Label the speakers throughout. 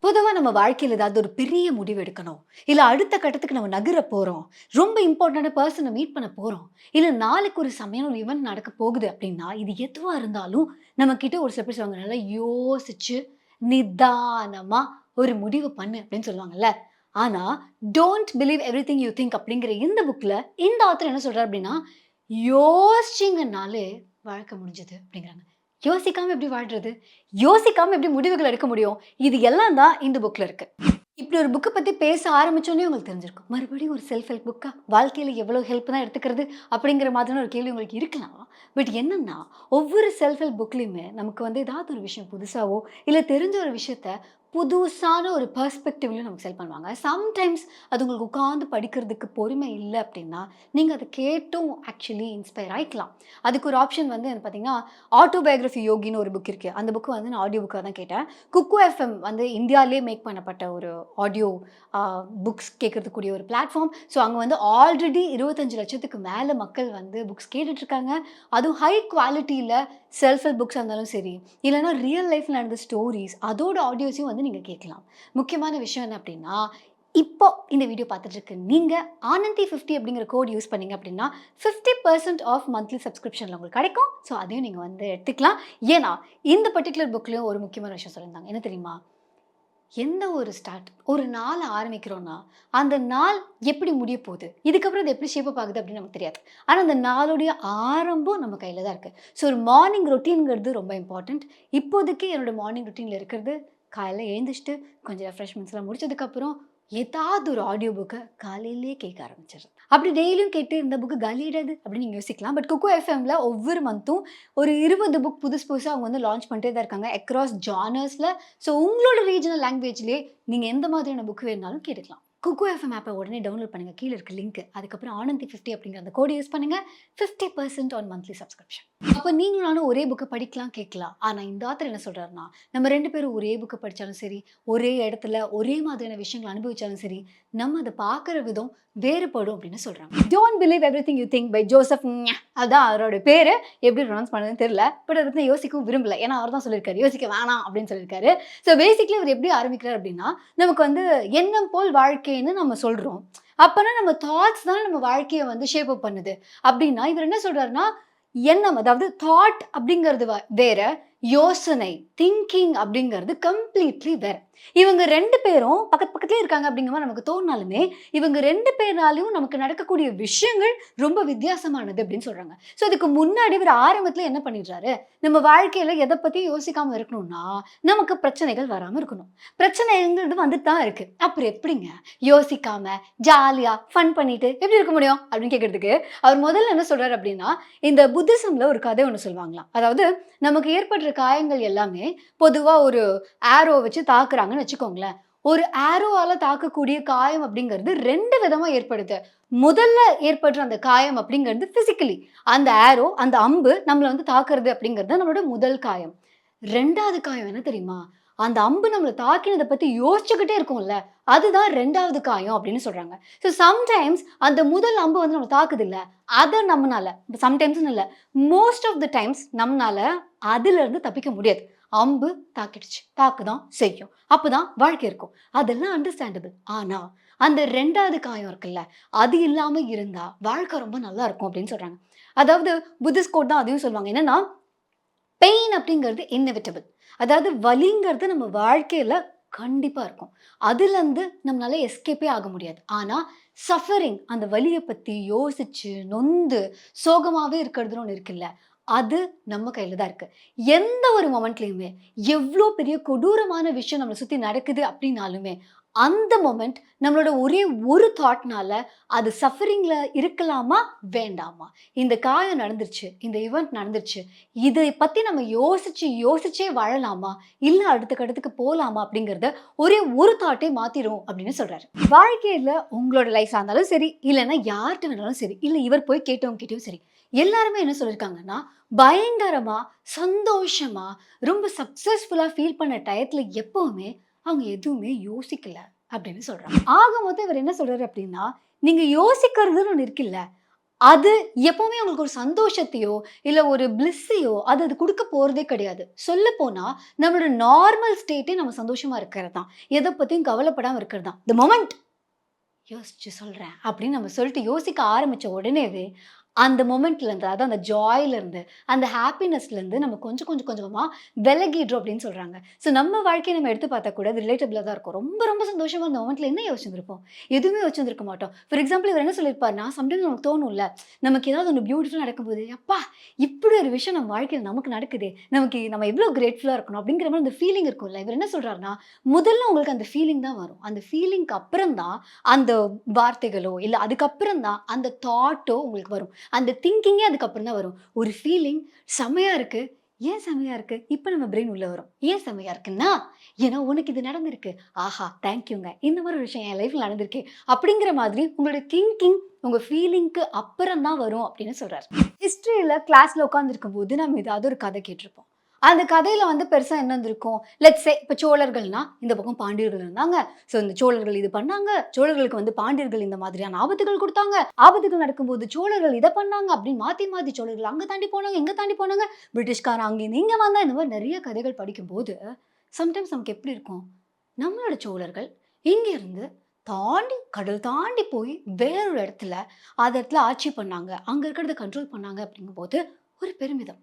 Speaker 1: பொதுவா நம்ம வாழ்க்கையில ஏதாவது ஒரு பெரிய முடிவு எடுக்கணும். இல்ல அடுத்த கட்டத்துக்கு நம்ம நகர போறோம். ரொம்ப இம்பார்ட்டன்ட்டான பெர்சன மீட் பண்ண போறோம். இல்ல நாளைக்கு ஒரு செமையான ஒரு ஈவென்ட் நடக்க போகுது அப்டின்னா, இது எதுவா இருந்தாலும் நம்ம கிட்ட ஒரு சில பேர் சொல்லுவாங்க, "நல்லா யோசிச்சு, நிதானமா ஒரு முடிவு பண்ணு" அப்டின்னு சொல்லுவாங்கல்ல. ஆனா, "don't believe everything you think" அப்டிங்கிற இந்த புக்ல இந்த ஆத்தர் என்ன சொல்றாரு அப்டின்னா, "யோசிச்சீங்கன்னாலே வாழ்க்கை முடிஞ்சது" அப்டிங்கிறாங்க. யோசிக்காம எப்படி வாழ்றது? யோசிக்காம எப்படி முடிவுகள் எடுக்க முடியும்? இது எல்லாம் தான் இந்த புக்ல இருக்கு. இப்படி ஒரு புக்க பத்தி பேச ஆரம்பிச்சோனே உங்களுக்கு தெரிஞ்சிருக்கும். மறுபடியும் ஒரு செல்ஃப் ஹெல்ப் புக்கா? வாழ்க்கையில எவ்வளோ ஹெல்ப் தான் எடுத்துக்கிறது? அப்படிங்கிற மாதிரியான ஒரு கேள்வி உங்களுக்கு இருக்கலாம். பட் என்னன்னா, ஒவ்வொரு செல்ஃப் ஹெல்ப் புக்லயுமே நமக்கு வந்து ஏதாவது ஒரு விஷயம் புதுசாவோ, இல்ல தெரிஞ்ச ஒரு விஷயத்த புதுசான ஒரு பெர்ஸ்பெக்டிவ்லயும் நமக்கு செல் பண்ணுவாங்க. சம்டைம்ஸ் அது உங்களுக்கு உட்கார்ந்து படிக்கிறதுக்கு பொறுமை இல்ல அப்படின்னா, நீங்க அத கேட்டும் ஆக்சுவலி இன்ஸ்பயர் ஆயிக்கலாம். அதுக்கு ஒரு ஆப்ஷன் வந்து என்ன பார்த்தீங்கன்னா, ஆட்டோபயோகிராஃபி யோகின்னு ஒரு புக் இருக்கு. அந்த புக் வந்து நான் ஆடியோ புக்கா தான் கேட்டேன். குக்கு எஃப்எம் வந்து இந்தியாலயே மேக் பண்ணப்பட்ட ஒரு ஆடியோ அ புக்ஸ் கேட்கறதுக்கூடிய ஒரு பிளாட்ஃபார்ம். ஸோ அங்க வந்து ஆல்ரெடி 25,00,000க்கு மேல மக்கள் வந்து புக்ஸ் கேட்டுட்டு இருக்காங்க. அதுவும் ஹை குவாலிட்டில செல்ஃப் ஹெல்ப் புக்ஸா இருந்தாலும் சரி, இல்லன்னா ரியல் லைஃப்ல நடந்த ஸ்டோரீஸ் அதோட ஆடியோஸையும் வந்து நீங்க கேட்கலாம். முக்கியமான விஷயம் என்ன அப்டின்னா, இப்போ இந்த வீடியோ பார்த்துட்டு இருக்க நீங்க ஆனந்தி 50 அப்படிங்கிற கோட் யூஸ் பண்ணீங்க அப்படின்னா, 50% ஆஃப் மந்த்லி சப்ஸ்கிரிப்ஷன்ல உங்களுக்கு கிடைக்கும். ஸோ அதையும் நீங்க வந்து எடுத்துக்கலாம். ஏன்னா, இந்த பர்ட்டிகுலர் புக்லயும் ஒரு முக்கியமான விஷயம் சொல்லியிருந்தாங்க. என்ன தெரியுமா? எந்த ஒரு ஒரு நாள ஆரம்பிக்கிறோம்னா, அந்த நாள் எப்படி முடியப்போது? இதுக்கப்புறம் அது எப்படி ஷேப் அப் ஆகுது அப்படின்னு நமக்கு தெரியாது. ஆனா, அந்த நாளுடைய ஆரம்பம் நம்ம கையில தான் இருக்கு. ஸோ ஒரு மார்னிங் ரொட்டீன்ங்கிறது ரொம்ப இம்பார்ட்டன்ட். இப்போதைக்கு என்னோட மார்னிங் ரொட்டீன்ல இருக்கிறது, காலையில எழுந்திரிச்சுட்டு கொஞ்சம் ரெஃப்ரெஷ்மெண்ட்ஸ்லாம் முடிச்சதுக்கப்புறம், ஏதாவது ஒரு ஆடியோ புக்க காலையிலேயே கேட்க ஆரம்பிச்சுர்றது. அப்படி டெய்லியும் கேட்டு இந்த புக் காலியாயிடாது அப்படின்னு நீங்க யோசிக்கலாம். பட் குக்கு எஃப்எம்ல ஒவ்வொரு மந்த்தும் ஒரு 20 புக் புதுசு புதுசா அவங்க வந்து லான்ச் பண்ணிட்டே தான் இருக்காங்க. அக்ராஸ் ஜானர்ஸ்ல. ஸோ உங்களோட ரீஜனல் லாங்குவேஜ்லயே நீங்க எந்த மாதிரியான புக் வேணுனாலும் கேட்டுக்கலாம். குக்கு எஃப்எம் ஆப்ப உடனே டவுன்லோட் பண்ணுங்க. கீழ இருக்க லிங்க். அதுக்கப்புறம் ஆனந்தி 50 அப்படிங்கிற அந்த கோட் யூஸ் பண்ணுங்க. 50% ஆன் மந்த்லி சப்ஸ்கிரிப்ஷன். அப்ப நீங்களும் நானும் ஒரே புக்க படிக்கலாம், கேட்கலாம். ஆனா இந்த ஆத்தர் என்ன சொல்றாருன்னா, நம்ம 2 பேரும் ஒரே புக்க படிச்சாலும் சரி, ஒரே இடத்துல ஒரே மாதிரியான விஷயங்கள அனுபவிச்சாலும் சரி, நம்ம அத பார்க்குற விதம் வேறுபடும் அப்படின்னு சொல்றாங்க. Don't believe everything you think by Joseph அதான் அவரோட பேரு. எப்படி ப்ரொனவுன்ஸ் பண்ணணும்னு தெரியல. பட் அத பத்தி நான் யோசிக்கவும் விரும்பல. ஏன்னா அவர் தான் சொல்லியிருக்காரு. யோசிக்க வேணாம் அப்படின்னு சொல்லியிருக்காரு. ஸோ பேசிக்கலி அவர் எப்படி ஆரம்பிக்கிறார் அப்படின்னா, நமக்கு வந்து எண்ணம் போல் வாழ்க்கைன்னு நம்ம சொல்றோம். அப்பன்னா நம்ம தாட்ஸ் தான் நம்ம வாழ்க்கைய வந்து ஷேப் அப் பண்ணுது. அப்படின்னா இவர் என்ன சொல்றாருன்னா, எண்ணம் அதாவது தாட் அப்படிங்கிறது வேற, யோசனை திங்கிங் அப்படிங்கிறது கம்ப்ளீட்லி வேற. இவங்க 2 பேரும் பக்கத்து பக்கத்திலேயே இருக்காங்க அப்படிங்கிற மாரி நமக்கு தோணுனாலுமே, இவங்க 2 பேர்னாலயும் நமக்கு நடக்கக்கூடிய விஷயங்கள் ரொம்ப வித்தியாசமானது அப்படின்னு சொல்றாங்க. ஸோ இதுக்கு முன்னாடி இவரு ஆரம்பத்தில என்ன பண்ணிடுறாரு, நம்ம வாழ்க்கையில எத பத்தியும் யோசிக்காம இருக்கணும்னா, நமக்கு பிரச்சனைகள் வராம இருக்கணும். பிரச்சனைங்கிறது வந்துட்டு தான் இருக்கு. அப்புறம் எப்படிங்க யோசிக்காம, ஜாலியா, ஃபன் பண்ணிட்டு எப்படி இருக்க முடியும்? அப்படின்னு கேட்கறதுக்கு, அவர் முதல்ல என்ன சொல்றாரு அப்படின்னா, இந்த புத்திசம்ல ஒரு கதை ஒண்ணு சொல்லுவாங்களாம். அதாவது நமக்கு ஏற்படுற காயங்கள் எல்லாமே பொதுவா ஒரு ஆரோ வச்சு தாக்குறாங்கன்னு வச்சுக்கோங்களேன். ஒரு ஆரோவால தாக்கக்கூடிய காயம் அப்படிங்கிறது 2 விதமா ஏற்படுது. முதல்ல ஏற்படுற அந்த காயம் அப்படிங்கிறது பிசிக்கலி. அந்த ஆரோ, அந்த அம்பு நம்மள வந்து தாக்குறது அப்படிங்கிறது தான் நம்மளோட முதல் காயம். 2வது காயம் என்ன தெரியுமா? அந்த அம்பு நம்மள தாக்கினத பத்தி யோசிச்சுக்கிட்டே இருக்கோம்ல, அதுதான் 2வது காயம் அப்படின்னு சொல்றாங்க. ஸோ சம்டைம்ஸ் அந்த முதல் அம்பு வந்து நம்மள தாக்குதுல்ல, அத நம்மனால சம்டைம்ஸ்ன்னு இல்ல, மோஸ்ட் ஆஃப் த டைம்ஸ் நம்மனால அதிலிருந்து தப்பிக்க முடியாது. அம்பு தாக்கிடுச்சு. தாக்க தான் செய்யும். அப்பதான் வாழ்க்கை இருக்கும். அதெல்லாம் அண்டர்ஸ்டாண்டபிள். ஆனா, அந்த 2வது காயம் இருக்குல்ல, அது இல்லாம இருந்தா வாழ்க்கை ரொம்ப நல்லா இருக்கும் அப்படின்னு சொல்றாங்க. அதாவது புத்திஸ்ட் கோட் தான் அதையும் சொல்லுவாங்க. என்னன்னா, பெயின் அப்படிங்கிறது இன்னெவிட்டபிள். அதாவது வலிங்கிறது நம்ம வாழ்க்கையில கண்டிப்பா இருக்கும். அதுலருந்து நம்மளால எஸ்கேப்பே ஆக முடியாது. ஆனா, சஃபரிங் அந்த வலிய பத்தி யோசிச்சு, நொந்து, சோகமாவே இருக்கிறதுன்னு ஒண்ணு இருக்குல்ல. அது நம்ம கையில தான் இருக்கு. எந்த ஒரு மொமெண்ட்லயுமே எவ்ளோ பெரிய கொடூரமான விஷயம் நம்மள சுத்தி நடக்குது அப்டின்னாலுமே, அந்த மொமெண்ட் நம்மளோட ஒரே ஒரு தாட்னால அது சஃபரிங்ல இருக்கலாமா? வேண்டாமா? இந்த காயம் நடந்துருச்சு. இந்த ஈவென்ட் நடந்துருச்சு. இதை பத்தி நம்ம யோசிச்சே வாழலாமா? இல்ல அடுத்த கட்டத்துக்கு போலாமா? அப்படிங்கிறத ஒரே ஒரு தாட்டே மாத்திரும் அப்படின்னு சொல்றாரு. வாழ்க்கையில உங்களோட லைஃபா இருந்தாலும் சரி, இல்லன்னா யார்ட்ட வேணாலும் சரி, இல்ல இவர் போய் கேட்டவங்ககிட்டயும் சரி, எல்லாருமே என்ன சொல்லியிருக்காங்கன்னா, பயங்கரமா, சந்தோஷமா, ரொம்ப சக்சஸ்ஃபுல்லா ஃபீல் பண்ண டயத்துல எப்பவுமே அவங்க எதுவுமே யோசிக்கல அப்படின்னு சொல்றாங்க. ஆக மொத்தம் இவர் என்ன சொல்றாரு அப்படின்னா, நீங்க யோசிக்கிறதுன்னு ஒண்ணு இருக்குல்ல அது எப்பவுமே உங்களுக்கு ஒரு சந்தோஷத்தையோ, இல்ல ஒரு பிளிஸ்ஸையோ அது குடுக்க போறதே கிடையாது. சொல்லப்போனா, நம்மளோட நார்மல் ஸ்டேட்டே நம்ம சந்தோஷமா இருக்கிறது தான். எத பத்தியும் கவலைப்படாம இருக்கிறது தான். தி மொமெண்ட் யோசிச்சு சொல்றேன் அப்படின்னு நம்ம சொல்லிட்டு யோசிக்க ஆரம்பிச்ச உடனேவே, அந்த மொமெண்ட்லேருந்து அதாவது அந்த ஜாய்லேருந்து, அந்த ஹாப்பினஸ்லேருந்து நம்ம கொஞ்சம் கொஞ்சம் கொஞ்சமா விலகிடுறோம் அப்படின்னு சொல்றாங்க. ஸோ நம்ம வாழ்க்கைய நம்ம எடுத்து பார்த்தா கூட அது ரிலேட்டபிளா தான் இருக்கும். ரொம்ப ரொம்ப சந்தோஷமா அந்த மொமெண்ட்ல என்ன யோசிச்சிருந்திருப்போம்? எதுவுமே யோசிச்சிருந்திருக்க மாட்டோம். ஃபார் எக்ஸாம்பிள் இவர் என்ன சொல்லியிருப்பாருன்னா, சம்டைம்ஸ் நமக்கு தோணும்ல, நமக்கு ஏதாவது ஒண்ணு பியூட்டிஃபுல்லா நடக்கும்போது, "அப்பா! இப்படி ஒரு விஷயம் நம்ம வாழ்க்கையில நமக்கு நடக்குதே! நம்ம எவ்வளோ கிரேட்ஃபுல்லா இருக்கணும்." அப்படிங்கிற மாரி அந்த ஃபீலிங் இருக்கும்ல. இவர் என்ன சொல்றாருன்னா, முதல்ல உங்களுக்கு அந்த ஃபீலிங் தான் வரும். அந்த ஃபீலிங்க்கு அப்புறம் தான் அந்த வார்த்தைகளோ, இல்ல அதுக்கப்புறம் தான் அந்த தாட்டோ உங்களுக்கு வரும். அந்த திங்கிங்கே அதுக்கப்புறம் தான் வரும். ஒரு ஃபீலிங் செம்மையா இருக்கு. ஏன் செம்மையா இருக்கு? இப்ப நம்ம பிரெயின் உள்ள வரும். ஏன் செம்மையா இருக்குன்னா, ஏன்னா உனக்கு இது நடந்திருக்கு. ஆஹா! தேங்க் யூங்க. இந்த மாரி ஒரு விஷயம் என் லைஃப்ல நடந்திருக்கே. அப்படிங்கிற மாதிரி உங்களுடைய திங்கிங் உங்க ஃபீலிங்க்கு அப்புறம் தான் வரும் அப்படின்னு சொல்றாரு. ஹிஸ்டரியில கிளாஸ்ல உட்கார்ந்திருக்கும்போது நம்ம ஏதாவது ஒரு கதை கேட்டிருப்போம். அந்த கதையில பெருசா என்ன இருந்திருக்கும்? லெட்ஸ் சே இப்ப சோழர்கள்னா, இந்த பக்கம் பாண்டியர்கள் இருந்தாங்க. ஸோ இந்த சோழர்கள் இது பண்ணாங்க. சோழர்களுக்கு பாண்டியர்கள் இந்த மாதிரியான ஆபத்துகள் குடுத்தாங்க. ஆபத்துகள் நடக்கும்போது சோழர்கள் இத பண்ணாங்க அப்படின்னு மாத்தி மாத்தி சோழர்கள் அங்க தாண்டி போனாங்க, இங்க தாண்டி போனாங்க. பிரிட்டிஷ்காரன் அங்கேருந்து இங்க வந்தான். இந்த மாரி நெறைய கதைகள் படிக்கும்போது, சம்டைம்ஸ் நமக்கு எப்படி இருக்கும்? நம்மளோட சோழர்கள் இங்கேருந்து தாண்டி கடல் தாண்டி போய் வேற ஒரு இடத்துல, அந்த இடத்துல ஆட்சி பண்ணாங்க. அங்க இருக்கிறத கண்ட்ரோல் பண்ணாங்க அப்படிங்கும்போது ஒரு பெருமிதம்.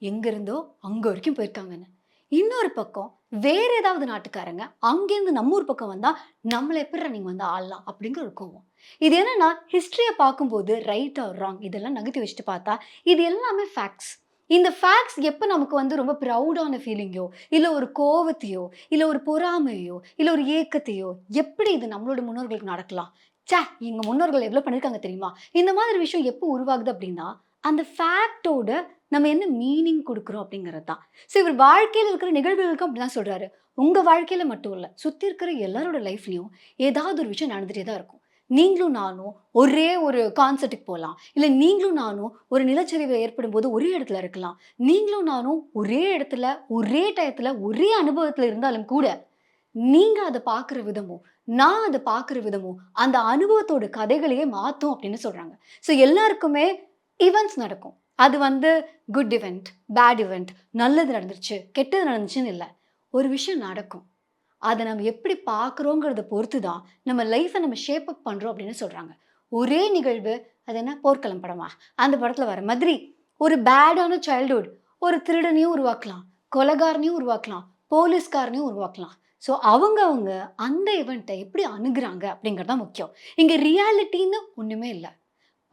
Speaker 1: எங்கிருந்தோ அங்க வரைக்கும் போயிருக்காங்கன்னு. இன்னொரு பக்கம் வேற ஏதாவது நாட்டுக்காரங்க அங்கேருந்து நம்ம ஊர் பக்கம் வந்தா, நம்மள எப்புட்றா நீங்க ஆளலாம்? அப்படிங்கிற ஒரு கோவம். இது என்னன்னா, ஹிஸ்டரிய பார்க்கும்போது ரைட் ஆர் ராங் இதெல்லாம் நகர்த்தி வச்சுட்டு பார்த்தா, இது எல்லாமே ஃபேக்ட்ஸ். இந்த ஃபேக்ட்ஸ் எப்ப நமக்கு ரொம்ப ப்ரவுடான ஃபீலிங்கோ, இல்ல ஒரு கோவத்தையோ, இல்ல ஒரு பொறாமையோ, இல்ல ஒரு ஏக்கத்தையோ, எப்படி இது நம்மளோட முன்னோர்களுக்கு நடக்கலாம்? ச்சே! எங்க முன்னோர்கள் எவ்வளோ பண்ணியிருக்காங்க தெரியுமா? இந்த மாதிரி விஷயம் எப்போ உருவாகுது அப்படின்னா, அந்த ஃபேக்ட்டோட நம்ம என்ன மீனிங் குடுக்குறோம் அப்படிங்கிறது தான். ஸோ இவர் வாழ்க்கையில இருக்கிற நிகழ்வுகளுக்கும் அப்படிதான் சொல்றாரு. உங்க வாழ்க்கையில மட்டும் இல்ல. சுத்தி இருக்கிற எல்லாரோட லைஃப்லயும் ஏதாவது ஒரு விஷயம் நடந்துட்டே தான் இருக்கும். நீங்களும் நானும் ஒரே ஒரு கான்சர்ட்க்கு போலாம். இல்ல நீங்களும் நானும் ஒரு நிலச்சரிவு ஏற்படும்போது ஒரே இடத்துல இருக்கலாம். நீங்களும் நானும் ஒரே இடத்துல, ஒரே டயத்துல, ஒரே அனுபவத்துல இருந்தாலும் கூட, நீங்க அத பார்க்குற விதமும், நான் அத பார்க்குற விதமும், அந்த அனுபவத்தோட கதைகளையே மாத்தும் அப்படின்னு சொல்றாங்க. ஸோ எல்லாருக்குமே ஈவென்ட்ஸ் நடக்கும். அது குட் இவென்ட், பேட் இவென்ட், நல்லது நடந்துருச்சு, கெட்டது நடந்துச்சுன்னு இல்ல. ஒரு விஷயம் நடக்கும். அத நம்ம எப்படி பார்க்குறோங்கிறத பொறுத்து தான், நம்ம லைஃப்ப நம்ம ஷேப் அப் பண்றோம் அப்படின்னு சொல்றாங்க. ஒரே நிகழ்வு, அது என்ன போர்க்களம் படமா? அந்த படத்துல வர மாதிரி, ஒரு பேடான சைல்ட்ஹுட் ஒரு திருடனையும் உருவாக்கலாம், கொலைகாரனையும் உருவாக்கலாம், போலீஸ்காரனையும் உருவாக்கலாம். ஸோ அவங்க அந்த இவென்ட்ட எப்படி அணுகுறாங்க அப்படிங்கிறது தான் முக்கியம். இங்க ரியாலிட்டின்னு ஒண்ணுமே இல்ல.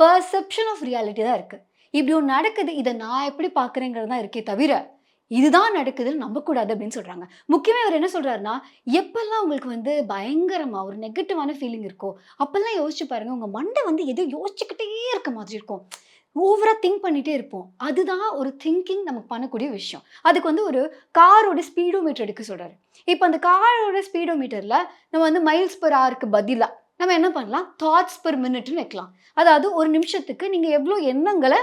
Speaker 1: பெர்செப்ஷன் ஆஃப் ரியாலிட்டி தான் இருக்கு. இப்படி ஒண்ணு நடக்குது. இத நான் எப்படி பார்க்கிறேங்கிறது தான் இருக்கே தவிர, இதுதான் நடக்குதுன்னு நம்பக்கூடாது அப்படின்னு சொல்றாங்க. முக்கியமா இவரு என்ன சொல்றாருன்னா, எப்பல்லாம் உங்களுக்கு பயங்கரமா ஒரு நெகட்டிவான ஃபீலிங் இருக்கோ, அப்பல்லாம் யோசிச்சு பாருங்க. உங்க மண்ட எதோ யோசிச்சுக்கிட்டே இருக்க மாதிரி இருக்கும். ஓவரா திங்க் பண்ணிட்டே இருப்போம். அதுதான் ஒரு திங்கிங் நமக்கு பண்ணக்கூடிய விஷயம். அதுக்கு ஒரு காரோட ஸ்பீடோமீட்டர் எடுக்க சொல்றாரு. இப்ப அந்த காரோட ஸ்பீடோமீட்டர்ல நம்ம மைல்ஸ் பெர் ஹார்க்கு பதிலா நம்ம என்ன பண்ணலாம்? தாட்ஸ் பெர் மினிட்ன்னு வைக்கலாம். அதாவது ஒரு நிமிஷத்துக்கு நீங்க எவ்ளோ எண்ணங்கள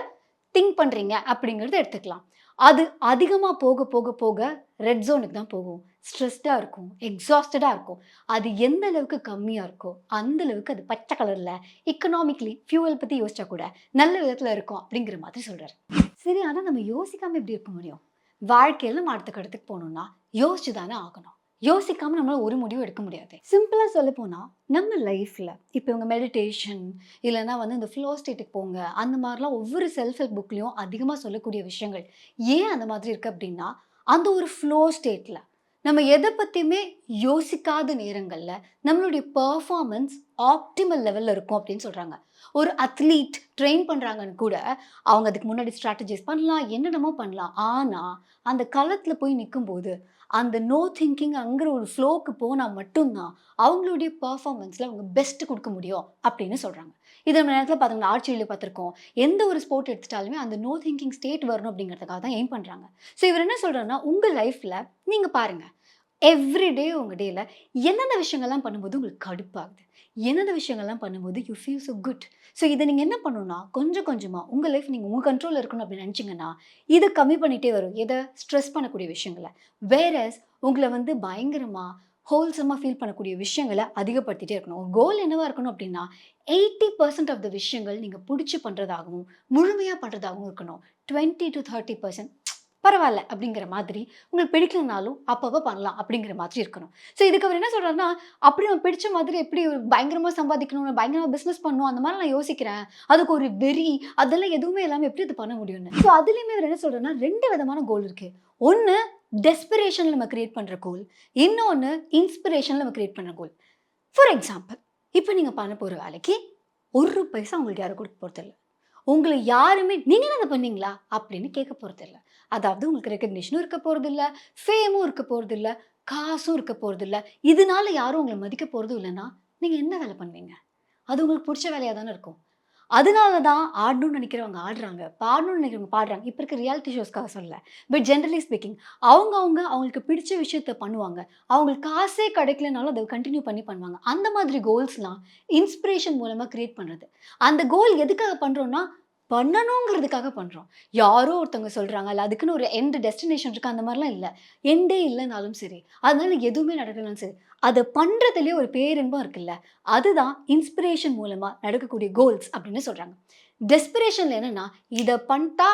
Speaker 1: திங்க் பண்றீங்க அப்படிங்கிறத எடுத்துக்கலாம். அது அதிகமா போக, போக, போக ரெட் ஜோனுக்கு தான் போகும். ஸ்ட்ரெஸ்டா இருக்கும். எக்ஸாஸ்டடா இருக்கும். அது எந்த அளவுக்கு கம்மியா இருக்கோ, அந்த அளவுக்கு அது பச்சை கலர்ல எக்கனாமிக்கலி ஃபியூவல் பத்தி யோசிச்சா கூட நல்ல விதத்துல இருக்கும் அப்படிங்கிற மாதிரி சொல்றாரு. சரி, ஆனா நம்ம யோசிக்காம எப்படி இருக்க முடியும்? வாழ்க்கையில நம்ம அடுத்த கட்டத்துக்கு போணும்னா, யோசிச்சு தானே ஆகணும். யோசிக்காம நம்மளால ஒரு முடிவும் எடுக்க முடியாது. சிம்பிளா சொல்லப்போனா, நம்ம லைஃப்ல இப்ப இவங்க மெடிடேஷன் இல்லன்னா இந்த ஃப்ளோ ஸ்டேட்டுக்கு போங்க. அந்த மாரிலாம் ஒவ்வொரு செல்ஃப் ஹெல்ப் புக்லயும் அதிகமா சொல்லக்கூடிய விஷயங்கள். ஏன் அந்த மாதிரி இருக்கு அப்டின்னா, அந்த ஒரு ஃப்ளோ ஸ்டேட்ல நம்ம எத பத்தியுமே யோசிக்காத நேரங்கள்ல நம்மளுடைய பெர்ஃபார்மன்ஸ் ஆப்டிமல் லெவல்ல இருக்கும் அப்டின்னு சொல்றாங்க. ஒரு அத்லீட் ட்ரெயின் பண்றாங்கன்னு கூட, அவங்க அதுக்கு முன்னாடி ஸ்ட்ராட்டஜைஸ் பண்ணலாம், என்னென்னமோ பண்ணலாம். ஆனா, அந்த களத்துல போய் நிக்கும்போது, அந்த நோ திங்கிங்ங்கிற ஒரு ஃப்ளோக்கு போனா மட்டும் தான், அவங்களுடைய பெர்ஃபார்மன்ஸ்ல அவங்க பெஸ்ட் குடுக்க முடியும் அப்படின்னு சொல்றாங்க. இத நம்ம நேரத்துல பார்த்தோம்னா, ஆர்ச்சரியில பார்த்திருக்கோம். எந்த ஒரு ஸ்போர்ட் எடுத்துட்டாலுமே அந்த நோ திங்கிங் ஸ்டேட் வரணும் அப்படிங்கிறதுக்காக தான் எய்ம் பண்றாங்க. ஸோ இவர் என்ன சொல்றாருன்னா, உங்க லைஃப்ல நீங்க பாருங்க. எவ்ரி டே உங்க டேல எந்தெந்த விஷயங்கள்லாம் பண்ணும்போது உங்களுக்கு கடுப்பாகுது? எந்தெந்த விஷயங்கள்லாம் பண்ணும்போது you feel so good? So இத நீங்க என்ன பண்ணணும்னா, கொஞ்சம் கொஞ்சமா உங்க லைஃப் நீங்க உங்க கண்ட்ரோல்ல இருக்கணும் அப்படின்னு நினைச்சீங்கன்னா, இத கம்மி பண்ணிட்டே வரும். எத? ஸ்ட்ரெஸ் பண்ணக்கூடிய விஷயங்கள. வேறஸ் உங்கள பயங்கரமா ஹோல்சமாக ஃபீல் பண்ணக்கூடிய விஷயங்களை அதிகப்படுத்திட்டே இருக்கணும். உங்க கோல் என்னவா இருக்கணும் அப்படின்னா, 80% ஆஃப் த விஷயங்கள் நீங்க புடிச்சு பண்றதாகவும், முழுமையா பண்றதாகவும் இருக்கணும். 20-30% பரவால்ல அப்படிங்கிற மாதிரி, உங்களுக்கு பிடிக்கலனாலும் அப்பப்ப பண்ணலாம் அப்படிங்கிற மாதிரி இருக்கணும். ஸோ இதுக்கு அவர் என்ன சொல்றாருன்னா, அப்படி அவன் பிடிச்ச மாதிரி எப்படி ஒரு பயங்கரமா சம்பாதிக்கணும், பயங்கரமா பிசினஸ் பண்ணணும் அந்த மாரி நான் யோசிக்கிறேன். அதுக்கு ஒரு வெறி, அதெல்லாம் எதுவுமே இல்லாம எப்படி இது பண்ண முடியும்னு. ஸோ அதுலயுமே அவர் என்ன சொல்றாருன்னா, 2 விதமான கோல் இருக்கு. ஒண்ணு டெஸ்பிரேஷன்ல நம்ம கிரியேட் பண்ற கோல். இன்னொன்னு இன்ஸ்பிரேஷன்ல நம்ம கிரியேட் பண்ற கோல். ஃபார் எக்ஸாம்பிள், இப்ப நீங்க பண்ண போற வேலைக்கு 1 பைசா உங்களுக்கு யாரும் குடுக்க போறதில்ல. உங்கள யாருமே "நீங்க தான் அத பண்ணீங்களா?" அப்படின்னு கேட்க போறதில்ல. அதாவது உங்களுக்கு ரெகக்னிஷனும் இருக்க போறதில்ல, ஃபேமும் இருக்க போறதில்ல, காசும் இருக்க போறதில்ல. இதனால யாரும் உங்கள மதிக்க போறதும் இல்லன்னா, நீங்க என்ன வேலை பண்ணுவீங்க? அது உங்களுக்கு புடிச்ச வேலையா தானே இருக்கும். அதனால தான் ஆடணும்னு நினைக்கிறவங்க ஆடுறாங்க. பாடணும்னு நினைக்கிறவங்க பாடுறாங்க. இப்ப இருக்க ரியாலிட்டி ஷோஸ்க்காக சொல்லல. பட் ஜெனரலி ஸ்பீக்கிங் அவங்களுக்கு பிடிச்ச விஷயத்த பண்ணுவாங்க. அவங்களுக்கு காசே கிடைக்கலனாலும் அத கன்டின்யூ பண்ணுவாங்க. அந்த மாதிரி கோல்ஸ்லாம் இன்ஸ்பிரேஷன் மூலமா கிரியேட் பண்றது. அந்த கோல் எதுக்காக பண்றோம்னா, பண்ணணுங்கிறதுக்காக பண்றோம். யாரோ ஒருத்தவங்க சொல்றாங்க, இல்ல அதுக்குன்னு ஒரு எண்ட் டெஸ்டினேஷன் இருக்கு அந்த மாரிலாம் இல்ல. எண்டே இல்லனாலும் சரி. அதனால எதுவுமே நடக்கலனாலும் சரி. அத பண்றதிலேயே ஒரு பேரின்பம் இருக்குல்ல. அதுதான் இன்ஸ்பிரேஷன் மூலமா நடக்கக்கூடிய கோல்ஸ் அப்படின்னு சொல்றாங்க. டெஸ்பிரேஷன்ல என்னன்னா, இத பண்ணிட்டா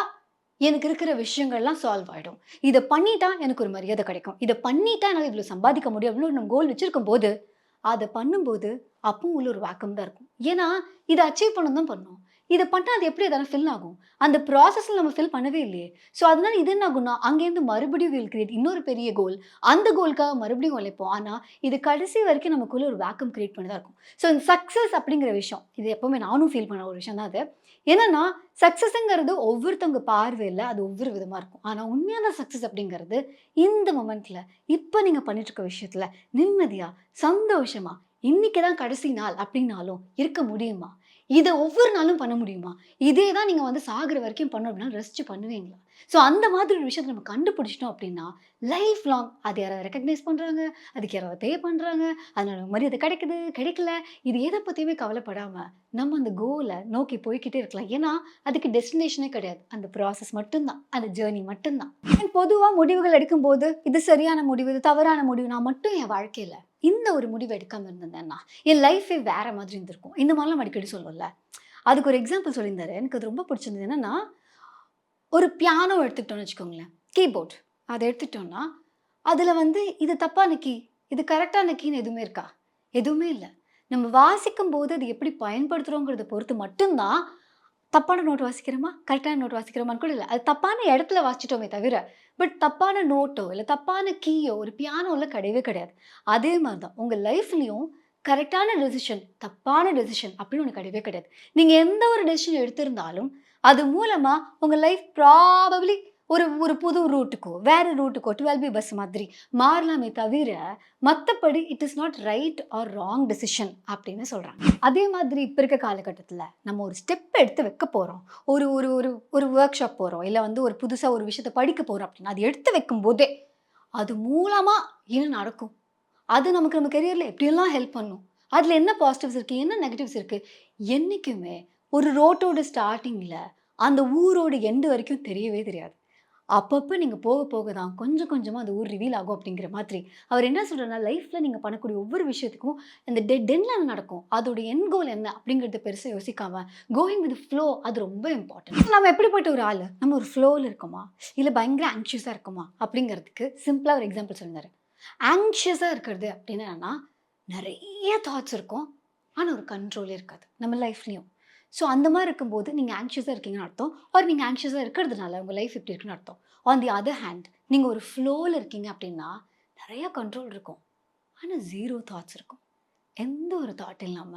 Speaker 1: எனக்கு இருக்கிற விஷயங்கள்லாம் சால்வ் ஆயிடும். இத பண்ணிட்டா எனக்கு ஒரு மரியாதை கிடைக்கும். இத பண்ணிட்டா என்னால இவ்வளோ சம்பாதிக்க முடியும் அப்படின்னு நம்ம கோல் வச்சிருக்கும்போது, அத பண்ணும்போது அப்பவும் உள்ள ஒரு வேக்கம் தான் இருக்கும். ஏன்னா, இத அச்சீவ் பண்ணணும் தான் பண்ணோம். இத பண்ணா அது எப்படி அதால ஃபில் ஆகும்? அந்த ப்ராசஸ்ல நம்ம ஃபில் பண்ணவே இல்லையே! ஸோ அதனால இது என்ன ஆகும்னா, அங்கேருந்து மறுபடியும் வில் கிரியேட் இன்னொரு பெரிய கோல். அந்த கோல்க்காக மறுபடியும் உழைப்போம். ஆனா, இது கடைசி வரைக்கும் நமக்குள்ள ஒரு வேக்கம் கிரியேட் பண்ணி தான் இருக்கும். ஸோ இந்த சக்சஸ் அப்படிங்கிற விஷயம், இது எப்பவுமே நானும் ஃபீல் பண்ண ஒரு விஷயம் தான் அது. என்னன்னா, சக்சஸ்ங்கிறது ஒவ்வொருத்தவங்க பார்வையில அது ஒவ்வொரு விதமா இருக்கும். ஆனா, உண்மையான சக்சஸ் அப்படிங்கிறது இந்த மொமெண்ட்ல, இப்ப நீங்க பண்ணிட்டு இருக்க விஷயத்துல நிம்மதியா, சந்தோஷமா, இன்னைக்கு தான் கடைசி நாள் அப்படின்னாலும் இருக்க முடியுமா? இத ஒவ்வொரு நாளும் பண்ண முடியுமா? இதே தான் நீங்க வந்து சாகுற வரைக்கும் பண்ணணும் அப்படின்னா ரசிச்சு பண்ணுவீங்களா? ஸோ அந்த மாதிரி ஒரு விஷயத்த நம்ம கண்டுபிடிச்சிட்டோம் அப்படின்னா, லைஃப் லாங் அது யாராவது ரெகக்னைஸ் பண்றாங்க, அதுக்கு யாராவது பே பண்றாங்க, அதனால மரியாதை கிடைக்குது, கிடைக்கல, இது எத பத்தியுமே கவலைப்படாம, நம்ம அந்த கோல நோக்கி போய்க்கிட்டே இருக்கலாம். ஏன்னா, அதுக்கு டெஸ்டினேஷனே கிடையாது. அந்த ப்ராசஸ் மட்டும் தான். அந்த ஜர்னி மட்டும் தான். பொதுவா முடிவுகள் எடுக்கும்போது, இது சரியான முடிவு, இது தவறான முடிவு நான் மட்டும் என் வாழ்க்கையில இந்த ஒரு முடிவு எடுக்காம இருந்திருந்தேன்னா, என் லைஃபே வேற மாதிரி இருந்திருக்கும். இந்த மாரிலாம் நம்ம அடிக்கடி சொல்லுவோம்ல. அதுக்கு ஒரு எக்ஸாம்பிள் சொல்லியிருந்தாரு. எனக்கு அது ரொம்ப பிடிச்சிருந்தது. என்னன்னா, ஒரு பியானோ எடுத்துக்கிட்டோம்னு வச்சுக்கோங்களேன். கீபோர்ட். அத எடுத்துக்கிட்டோம்னா, அதுல வந்து இது தப்பான கீ, இது கரெக்ட்டான கீன்னு எதுவுமே இருக்கா? எதுவுமே இல்ல. நம்ம வாசிக்கும்போது அது எப்படி பயன்படுத்துறோங்கிறத பொறுத்து மட்டும் தான், தப்பான நோட் வாசிக்கிறோமா? கரெக்ட்டான நோட் வாசிக்கிறோமான்னு கூட இல்ல. அது தப்பான இடத்துல வாசிச்சுட்டோமே தவிர, பட் தப்பான நோட்டோ, இல்ல தப்பான கீயோ ஒரு பியானோல கிடையவே கிடையாது. அதே மாரி தான் உங்க லைஃப்லயும் கரெக்ட்டான டெசிஷன், தப்பான டெசிஷன் அப்படின்னு ஒண்ணு கிடையவே கிடையாது. நீங்க எந்த ஒரு டெசிஷன் எடுத்திருந்தாலும், அது மூலமா உங்க லைஃப் ப்ராபபிலி ஒரு ஒரு புது ரூட்டுக்கோ, வேற ரூட்டுக்கோ 12 பஸ் மாதிரி மாறலாமே தவிர, மத்தபடி it is not right or wrong decision அப்படின்னு சொல்றாங்க. அதே மாதிரி இப்ப இருக்க காலகட்டத்தில நம்ம ஒரு ஸ்டெப் எடுத்து வைக்க போறோம். ஒரு ஒரு ஒரு ஒரு வொர்க் ஷாப் போறோம். இல்ல வந்து ஒரு புதுசா ஒரு விஷயத்த படிக்க போறோம் அப்படின்னா, அது எடுத்து வைக்கும்போதே, அது மூலமா என்ன நடக்கும்? அது நமக்கு நம்ம கரியர்ல எப்படியெல்லாம் ஹெல்ப் பண்ணும்? அதுல என்ன பாசிட்டிவ்ஸ் இருக்கு? என்ன நெகட்டிவ்ஸ் இருக்கு? என்னைக்குமே ஒரு ரோட்டோட ஸ்டார்ட்டிங்ல அந்த ஊரோட எண்ட் வரைக்கும் தெரியவே தெரியாது. அப்பப்ப நீங்க போக போக தான் கொஞ்சம் கொஞ்சமா அந்த ஊர் ரிவீல் ஆகும் அப்படிங்கிற மாதிரி. அவர் என்ன சொல்றாருன்னா, லைஃப்ல நீங்க பண்ணக்கூடிய ஒவ்வொரு விஷயத்துக்கும் இந்த டெட் எண்ட்ல என்ன நடக்கும்? அதோட எண்ட் கோல் என்ன? அப்படிங்கிறத பெருசா யோசிக்காம, கோயிங் வித் ஃப்ளோ அது ரொம்ப இம்பார்ட்டன்ட். நம்ம எப்படிப்பட்ட ஒரு ஆளு? நம்ம ஒரு ஃப்ளோல இருக்கோமா? இல்ல பயங்கர ஆங்ஷியஸா இருக்கோமா? அப்படிங்கிறதுக்கு சிம்பிளா ஒரு எக்ஸாம்பிள் சொல்லிருந்தாரு. ஆங்ஷியஸா இருக்கிறது அப்படின்னு என்னன்னா, நெறைய தாட்ஸ் இருக்கும். ஆனா ஒரு கண்ட்ரோலே இருக்காது. நம்ம லைஃப்லயும். ஸோ அந்த மாரி இருக்கும்போது நீங்க ஆங்ஷியஸா இருக்கீங்கன்னு அர்த்தம். ஆர் நீங்க ஆங்ஷியஸா இருக்கிறதுனால உங்க லைஃப் இப்படி இருக்குன்னு அர்த்தம். ஆன் தி அதர் ஹேண்ட் நீங்க ஒரு ஃப்ளோல இருக்கீங்க அப்படின்னா, நெறைய கண்ட்ரோல் இருக்கும். ஆனா 0 தாட்ஸ் இருக்கும். எந்த ஒரு தாட் இல்லாம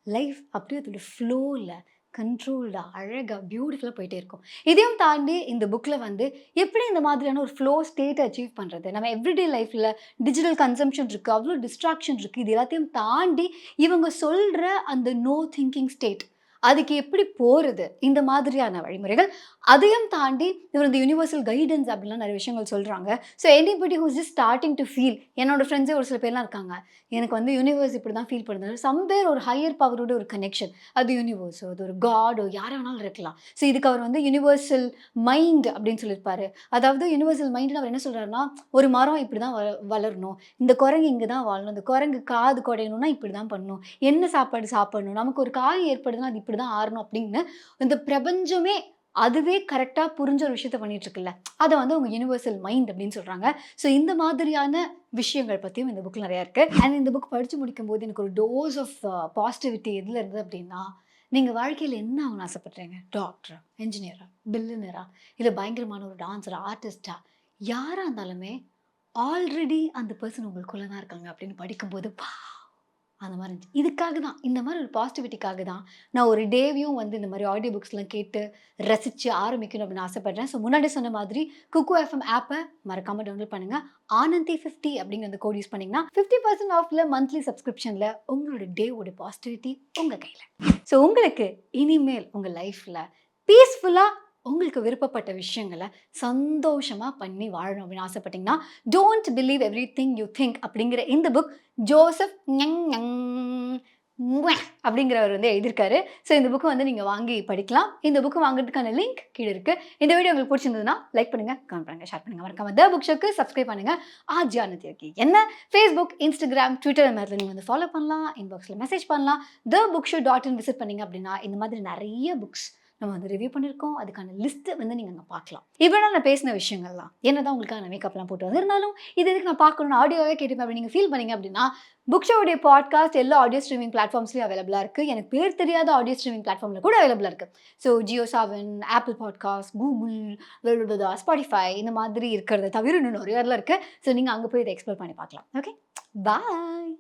Speaker 1: லைஃப் அப்படியே அதோட ஃப்ளோல கண்ட்ரோல்டா, அழகா, பியூட்டிஃபுல்லா போயிட்டே இருக்கும். இதையும் தாண்டி இந்த புக்ல வந்து எப்படி இந்த மாதிரியான ஒரு ஃப்ளோ ஸ்டேட்ட அச்சீவ் பண்றது? நம்ம எவ்ரிடே லைஃப்ல டிஜிட்டல் கன்சம்ப்ஷன் இருக்கு. அவ்ளோ டிஸ்ட்ராக்ஷன் இருக்கு. இது எல்லாத்தையும் தாண்டி இவங்க சொல்ற அந்த நோ திங்கிங் ஸ்டேட். அதுக்கு எப்படி போறது? இந்த மாதிரியான வழிமுறைகள். அதையும் தாண்டி இவர் இந்த யுனிவர்சல் கைடன்ஸ் அப்படிலாம் நெறைய விஷயங்கள் சொல்றாங்க. So anybody who is just starting to feel என்னோட ஃப்ரெண்ட்ஸே ஒரு சில பேர்லாம் இருக்காங்க. எனக்கு வந்து யூனிவர்ஸ் இப்படி தான் ஃபீல் பண்ணுது. சம் பேர் ஒரு ஹையர் பவரோட ஒரு கனெக்ஷன். அது யூனிவர்ஸோ, அது ஒரு காடோ யாரா வேணாலும் இருக்கலாம். ஸோ இதுக்கு அவர் வந்து யுனிவர்சல் மைண்ட் அப்படின்னு சொல்லியிருப்பாரு. அதாவது யுனிவர்சல் மைண்ட்ன்னு அவர் என்ன சொல்றாருன்னா, ஒரு மரம் இப்படி தான் வளரணும். இந்த குரங்கு இங்க தான் வாழணும். இந்த குரங்கு காது குடையணும்னா இப்படி தான் பண்ணணும். என்ன சாப்பாடு சாப்பிடணும். நமக்கு ஒரு காயம் ஏற்படுதுன்னா அது இப்படி தான் ஆறணும் அப்படின்னு இந்த பிரபஞ்சமே அதுவே கரெக்ட்டா புரிஞ்ச ஒரு விஷயத்த பண்ணிட்டு இருக்குல்ல. அத வந்து அவங்க யுனிவர்சல் மைண்ட் அப்படின்னு சொல்றாங்க. ஸோ இந்த மாதிரியான விஷயங்கள் பத்தியும் இந்த புக்ல நெறைய இருக்கு. அண்ட் இந்த புக் படிச்சு முடிக்கும்போது எனக்கு ஒரு டோஸ் ஆஃப் பாசிட்டிவிட்டி எதுல இருந்தது அப்படின்னா, நீங்க வாழ்க்கையில என்ன ஆகணும்னு ஆசைப்படுறீங்க? டாக்டரா? என்ஜினியரா? பில்லியனரா? இல்ல பயங்கரமான ஒரு டான்ஸரா? ஆர்டிஸ்ட்டா? யாரா இருந்தாலுமே ஆல்ரெடி அந்த பெர்சன் உங்களுக்குள்ள தான் இருக்காங்க அப்படின்னு படிக்கும்போது, அந்த மாரி இருந்துச்சு. இதுக்காக தான், இந்த மாரி ஒரு பாசிட்டிவிட்டிக்காக தான், நான் ஒரு டேவையும் வந்து இந்த மாரி ஆடியோ புக்ஸ்லாம் கேட்டு, ரசிச்சு ஆரம்பிக்கணும் அப்படின்னு ஆசைப்படுறேன். ஸோ முன்னாடி சொன்ன மாதிரி குக்கு எஃப்எம் ஆப்ப மறக்காம டவுன்லோட் பண்ணுங்க. ஆனந்தி 50 அப்படிங்கிற அந்த கோட் யூஸ் பண்ணீங்கன்னா, 50% ஆஃப்ல மந்த்லி சப்ஸ்கிரிப்ஷன்ல உங்களோட டேவோட பாசிட்டிவிட்டி உங்க கையில. ஸோ உங்களுக்கு இனிமேல் உங்க லைஃப்ல பீஸ்ஃபுல்லா உங்களுக்கு விருப்பப்பட்ட விஷயங்கள சந்தோஷமா பண்ணி வாழணும் அப்படின்னு ஆசைப்பட்டீங்கன்னா, don't believe everything you think அப்படிங்கிற இந்த புக் ஜோசப் ஞங் ஞங் ம்வே அப்படிங்கிறவர் வந்து எழுதியிருக்காரு. ஸோ இந்த புக்க வந்து நீங்க வாங்கி படிக்கலாம். இந்த புக் வாங்குறதுக்கான லிங்க் கீழ இருக்கு. இந்த வீடியோ உங்களுக்கு பிடிச்சிருந்ததுன்னா லைக் பண்ணுங்க, கமெண்ட் பண்ணுங்க, ஷேர் பண்ணுங்க. மறக்காம த புக் ஷோக்கு சப்ஸ்கிரைப் பண்ணுங்க. RJ Anandhi okay. என்ன Facebook, Instagram, Twitter மாதிரி நீங்க வந்து ஃபாலோ பண்ணலாம். இன்பாக்ஸ்ல மெசேஜ் பண்ணலாம். thebookshow.in விசிட் பண்ணீங்க அப்படின்னா, இந்த மாதிரி நெறைய புக்ஸ் நம்ம வந்து ரிவ்யூ பண்ணியிருக்கோம். அதுக்கான லிஸ்ட் வந்து நீங்க அங்க பார்க்கலாம். இவ்வளோ நான் பேசின விஷயங்கள்லாம் என்னதான் உங்களுக்காக நான் மேக்கப்லாம் போட்டு வந்திருந்தாலும், இது எதுக்கு நான் பார்க்கணும்னு ஆடியோவே கேட்டுப்பேன் அப்படின்னு நீங்க ஃபீல் பண்ணீங்க அப்படின்னா, புக் ஷோவுடைய பாட்காஸ்ட் எல்லா ஆடியோ ஸ்ட்ரீமிங் பிளாட்ஃபார்ம்ஸ்லயும் அவைலபிளா இருக்கு. எனக்கு பேர் தெரியாத ஆடியோ ஸ்ட்ரீமிங் பிளாட்ஃபார்ம்ல கூட அவைலபிளா இருக்கு. So Jio Saavn, Apple Podcast, Google, Spotify இந்த மாதிரி இருக்கிறத தவிர இன்னும் நிறைய இருக்கு. ஸோ நீங்க அங்க போய் இதை எக்ஸ்ப்ளோர் பண்ணி பார்க்கலாம். ஓகே, பாய்.